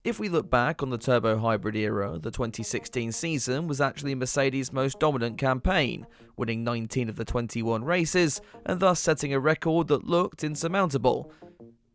If we look back on the turbo hybrid era, the 2016 season was actually Mercedes' most dominant campaign, winning 19 of the 21 races and thus setting a record that looked insurmountable.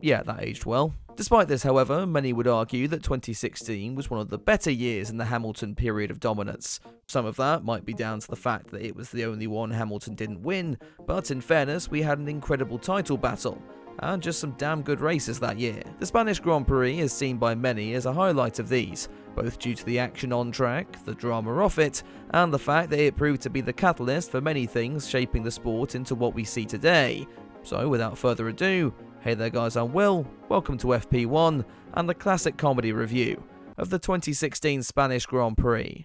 Yeah, that aged well. Despite this, however, many would argue that 2016 was one of the better years in the Hamilton period of dominance. Some of that might be down to the fact that it was the only one Hamilton didn't win, but in fairness, we had an incredible title battle, and just some damn good races that year. The Spanish Grand Prix is seen by many as a highlight of these, both due to the action on track, the drama off it, and the fact that it proved to be the catalyst for many things shaping the sport into what we see today. So without further ado, hey there guys, I'm Will, welcome to FP1 and the classic comedy review of the 2016 Spanish Grand Prix.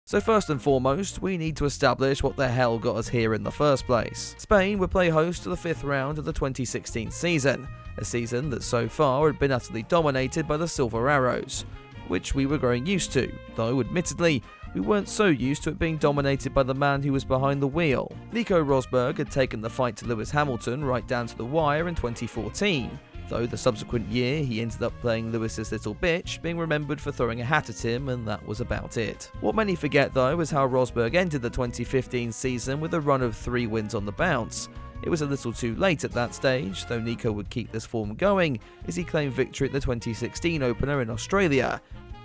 So first and foremost, we need to establish what the hell got us here in the first place. Spain would play host to the 5th round of the 2016 season, a season that so far had been utterly dominated by the Silver Arrows, which we were growing used to, though admittedly, we weren't so used to it being dominated by the man who was behind the wheel. Nico Rosberg had taken the fight to Lewis Hamilton right down to the wire in 2014, though the subsequent year he ended up playing Lewis's little bitch, being remembered for throwing a hat at him, and that was about it. What many forget though is how Rosberg ended the 2015 season with a run of 3 wins on the bounce. It was a little too late at that stage, though Nico would keep this form going as he claimed victory at the 2016 opener in Australia,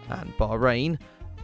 and Bahrain,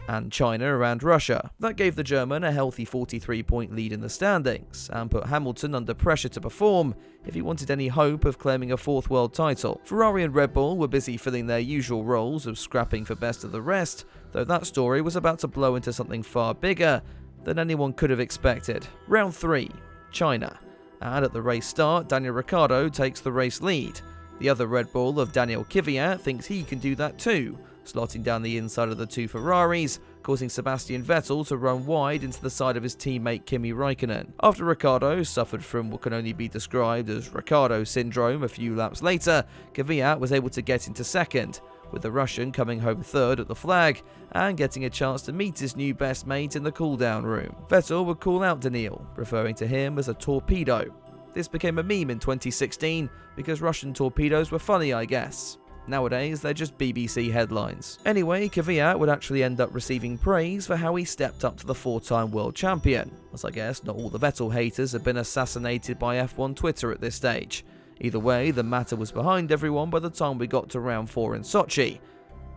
and China and Russia. That gave the German a healthy 43-point lead in the standings, and put Hamilton under pressure to perform if he wanted any hope of claiming a 4th world title. Ferrari and Red Bull were busy filling their usual roles of scrapping for best of the rest, though that story was about to blow into something far bigger than anyone could have expected. Round 3, China. And at the race start, Daniel Ricciardo takes the race lead. The other Red Bull of Daniil Kvyat thinks he can do that too, slotting down the inside of the 2 Ferraris, causing Sebastian Vettel to run wide into the side of his teammate Kimi Raikkonen. After Ricciardo suffered from what can only be described as Ricciardo syndrome a few laps later, Kvyat was able to get into 2nd, with the Russian coming home 3rd at the flag and getting a chance to meet his new best mate in the cool-down room. Vettel would call out Daniil, referring to him as a torpedo. This became a meme in 2016 because Russian torpedoes were funny, I guess. Nowadays, they're just BBC headlines. Anyway, Kvyat would actually end up receiving praise for how he stepped up to the 4-time world champion, as I guess not all the Vettel haters have been assassinated by F1 Twitter at this stage. Either way, the matter was behind everyone by the time we got to round 4 in Sochi.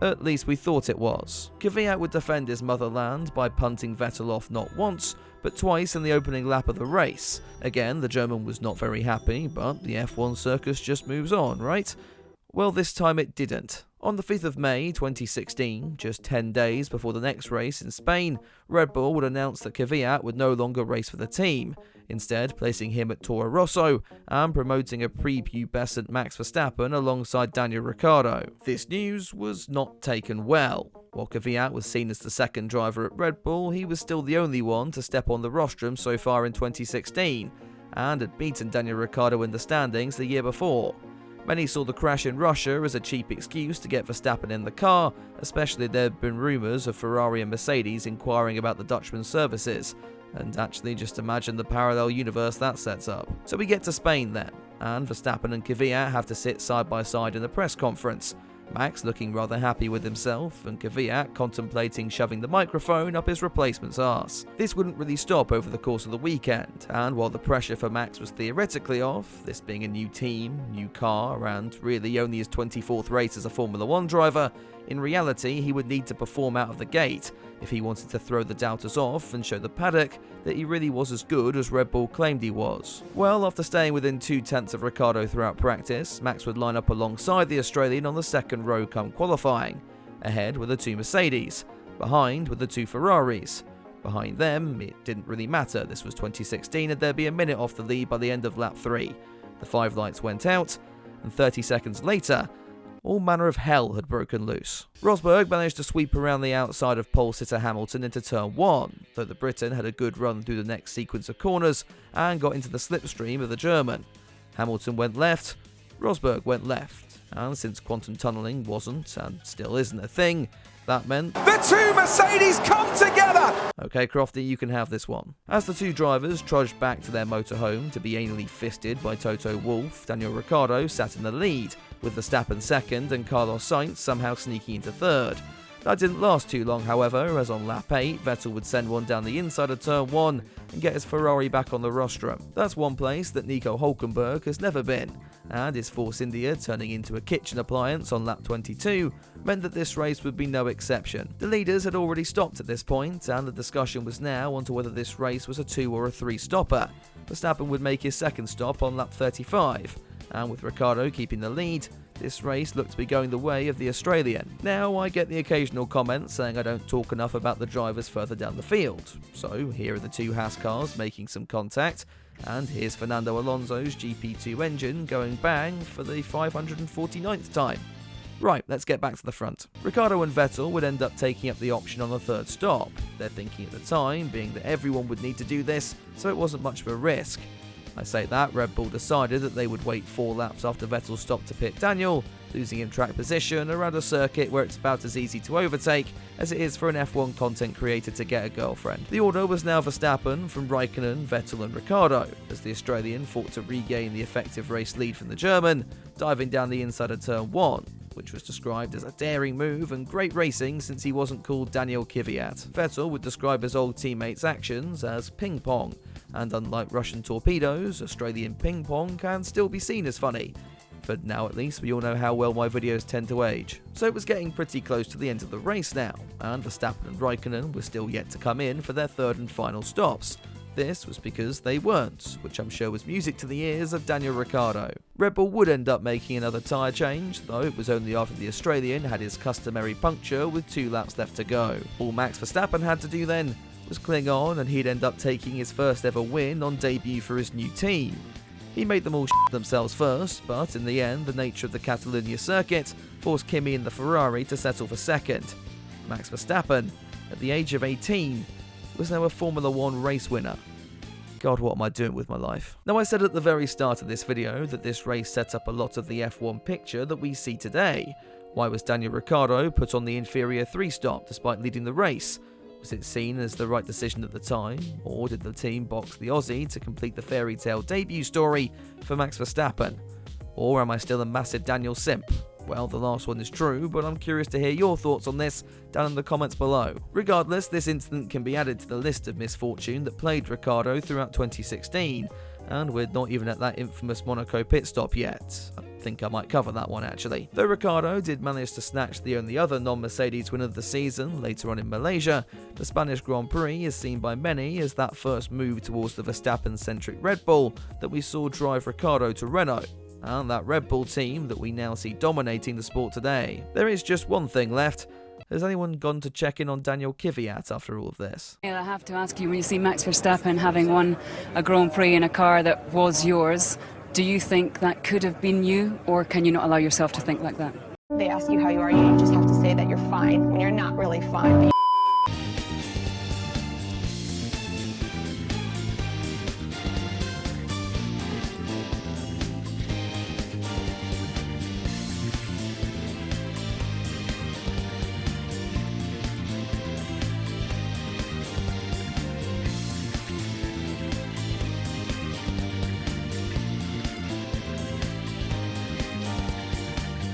At least we thought it was. Kvyat would defend his motherland by punting Vettel off not once, but twice in the opening lap of the race. Again, the German was not very happy, but the F1 circus just moves on, right? Well, this time it didn't. On the 5th of May 2016, just 10 days before the next race in Spain, Red Bull would announce that Kvyat would no longer race for the team, instead placing him at Toro Rosso and promoting a prepubescent Max Verstappen alongside Daniel Ricciardo. This news was not taken well. While Kvyat was seen as the 2nd driver at Red Bull, he was still the only one to step on the rostrum so far in 2016, and had beaten Daniel Ricciardo in the standings the year before. Many saw the crash in Russia as a cheap excuse to get Verstappen in the car, especially there had been rumours of Ferrari and Mercedes inquiring about the Dutchman services, and actually just imagine the parallel universe that sets up. So we get to Spain then, and Verstappen and Kvyat have to sit side by side in the press conference, Max looking rather happy with himself, and Kvyat contemplating shoving the microphone up his replacement's arse. This wouldn't really stop over the course of the weekend, and while the pressure for Max was theoretically off, this being a new team, new car, and really only his 24th race as a Formula 1 driver, in reality he would need to perform out of the gate if he wanted to throw the doubters off and show the paddock that he really was as good as Red Bull claimed he was. Well, after staying within 2/10 of Ricciardo throughout practice, Max would line up alongside the Australian on the 2nd row come qualifying. Ahead were the 2 Mercedes, behind were the 2 Ferraris. Behind them, it didn't really matter, this was 2016 and there'd be a minute off the lead by the end of lap 3. The 5 lights went out, and 30 seconds later, all manner of hell had broken loose. Rosberg managed to sweep around the outside of pole sitter Hamilton into turn 1, though the Briton had a good run through the next sequence of corners and got into the slipstream of the German. Hamilton went left, Rosberg went left, And since quantum tunnelling wasn't, and still isn't, a thing, that meant the two Mercedes come together! Okay, Crofty, you can have this one. As the two drivers trudged back to their motorhome to be anally fisted by Toto Wolff, Daniel Ricciardo sat in the lead, with Verstappen second and Carlos Sainz somehow sneaking into third. That didn't last too long, however, as on lap 8, Vettel would send one down the inside of turn 1 and get his Ferrari back on the rostrum. That's one place that Nico Hülkenberg has never been, and his Force India turning into a kitchen appliance on lap 22 meant that this race would be no exception. The leaders had already stopped at this point, and the discussion was now onto whether this race was a 2 or a 3 stopper. Verstappen would make his second stop on lap 35, and with Ricciardo keeping the lead, this race looked to be going the way of the Australian. Now, I get the occasional comment saying I don't talk enough about the drivers further down the field. So, here are the two Haas cars making some contact, and here's Fernando Alonso's GP2 engine going bang for the 549th time. Right, let's get back to the front. Ricciardo and Vettel would end up taking up the option on a third stop, their thinking at the time being that everyone would need to do this, so it wasn't much of a risk. I say that, Red Bull decided that they would wait 4 laps after Vettel stopped to pit Daniel, losing him track position around a circuit where it's about as easy to overtake as it is for an F1 content creator to get a girlfriend. The order was now Verstappen from Raikkonen, Vettel and Ricciardo, as the Australian fought to regain the effective race lead from the German, diving down the inside of turn 1. Which was described as a daring move and great racing since he wasn't called Daniil Kvyat. Vettel would describe his old teammates' actions as ping pong, and unlike Russian torpedoes, Australian ping pong can still be seen as funny. For now at least, we all know how well my videos tend to age. So it was getting pretty close to the end of the race now, and Verstappen and Raikkonen were still yet to come in for their third and final stops. This was because they weren't, which I'm sure was music to the ears of Daniel Ricciardo. Red Bull would end up making another tyre change, though it was only after the Australian had his customary puncture with 2 laps left to go. All Max Verstappen had to do then was cling on, and he'd end up taking his first ever win on debut for his new team. He made them all shit themselves first, but in the end, the nature of the Catalunya circuit forced Kimi and the Ferrari to settle for second. Max Verstappen, at the age of 18, was now a Formula 1 race winner. God, what am I doing with my life? Now, I said at the very start of this video that this race set up a lot of the F1 picture that we see today. Why was Daniel Ricciardo put on the inferior 3-stop despite leading the race? Was it seen as the right decision at the time, or did the team box the Aussie to complete the fairy tale debut story for Max Verstappen? Or am I still a massive Daniel simp? Well, the last one is true, but I'm curious to hear your thoughts on this down in the comments below. Regardless, this incident can be added to the list of misfortune that plagued Ricciardo throughout 2016, and we're not even at that infamous Monaco pit stop yet. I think I might cover that one actually. Though Ricciardo did manage to snatch the only other non-Mercedes win of the season later on in Malaysia, the Spanish Grand Prix is seen by many as that first move towards the Verstappen-centric Red Bull that we saw drive Ricciardo to Renault, and that Red Bull team that we now see dominating the sport today. There is just one thing left. Has anyone gone to check in on Daniil Kvyat after all of this? Yeah, I have to ask you, when you see Max Verstappen having won a Grand Prix in a car that was yours, do you think that could have been you, or can you not allow yourself to think like that? They ask you how you are, you just have to say that you're fine when you're not really fine.